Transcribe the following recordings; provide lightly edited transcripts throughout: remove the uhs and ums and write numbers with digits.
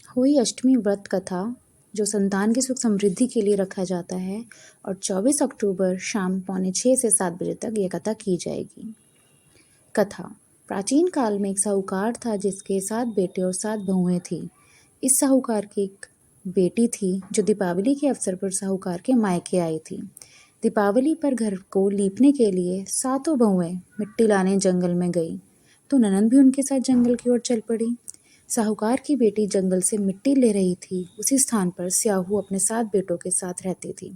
होई अष्टमी व्रत कथा जो संतान की सुख समृद्धि के लिए रखा जाता है और 24 अक्टूबर शाम 5:45 से 7 बजे तक ये कथा की जाएगी। कथा। प्राचीन काल में एक साहूकार था जिसके 7 बेटे और 7 बहुएं थी। इस साहूकार की एक बेटी थी जो दीपावली के अवसर पर साहूकार के मायके आई थी। दीपावली पर घर को लीपने के लिए 7 बहुएं मिट्टी लाने जंगल में गई तो ननंद भी उनके साथ जंगल की ओर चल पड़ी। साहूकार की बेटी जंगल से मिट्टी ले रही थी। उसी स्थान पर स्याहू अपने 7 बेटों के साथ रहती थी।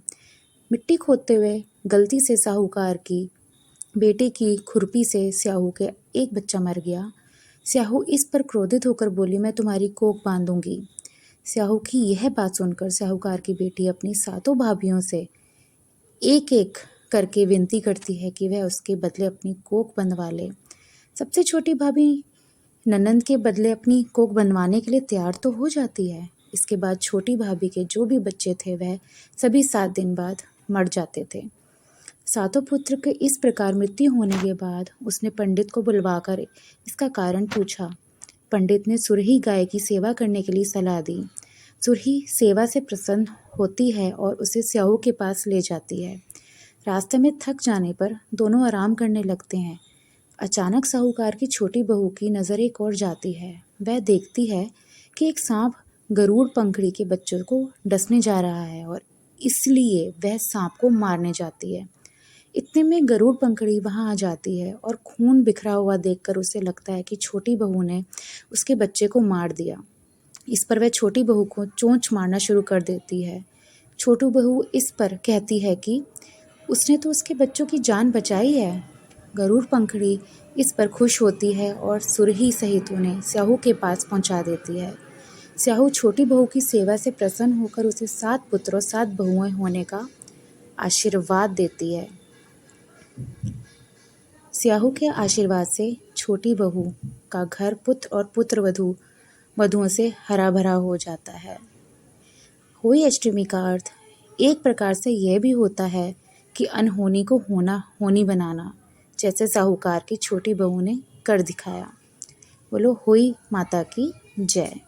मिट्टी खोदते हुए गलती से साहूकार की बेटे की खुरपी से स्याहू के एक बच्चा मर गया। स्याहू इस पर क्रोधित होकर बोली, मैं तुम्हारी कोख बांधूंगी। स्याहू की यह बात सुनकर साहूकार की बेटी अपनी 7 भाभियों से एक एक करके विनती करती है कि वह उसके बदले अपनी कोख बंधवा ले। सबसे छोटी भाभी ननंद के बदले अपनी कोख बनवाने के लिए तैयार तो हो जाती है। इसके बाद छोटी भाभी के जो भी बच्चे थे वह सभी 7 दिन बाद मर जाते थे। 7 पुत्र के इस प्रकार मृत्यु होने के बाद उसने पंडित को बुलवाकर इसका कारण पूछा। पंडित ने सुरही गाय की सेवा करने के लिए सलाह दी। सुरही सेवा से प्रसन्न होती है और उसे स्याहू के पास ले जाती है। रास्ते में थक जाने पर दोनों आराम करने लगते हैं। अचानक साहूकार की छोटी बहू की नज़र एक ओर जाती है। वह देखती है कि एक सांप गरुड़ पंखड़ी के बच्चों को डसने जा रहा है और इसलिए वह सांप को मारने जाती है। इतने में गरुड़ पंखड़ी वहां आ जाती है और खून बिखरा हुआ देखकर उसे लगता है कि छोटी बहू ने उसके बच्चे को मार दिया। इस पर वह छोटी बहू को चोंच मारना शुरू कर देती है। छोटी बहू इस पर कहती है कि उसने तो उसके बच्चों की जान बचाई है। गरुड़ पंखड़ी इस पर खुश होती है और सुरही सहित उन्हें स्याहू के पास पहुंचा देती है। स्याहू छोटी बहू की सेवा से प्रसन्न होकर उसे 7 पुत्र और 7 बहुएं होने का आशीर्वाद देती है। स्याहू के आशीर्वाद से छोटी बहू का घर पुत्र और पुत्र वधुओं से हरा भरा हो जाता है। होई अष्टमी का अर्थ एक प्रकार से यह भी होता है कि अनहोनी को होनी बनाना, जैसे साहूकार की छोटी बहू ने कर दिखाया। बोलो होई माता की जय।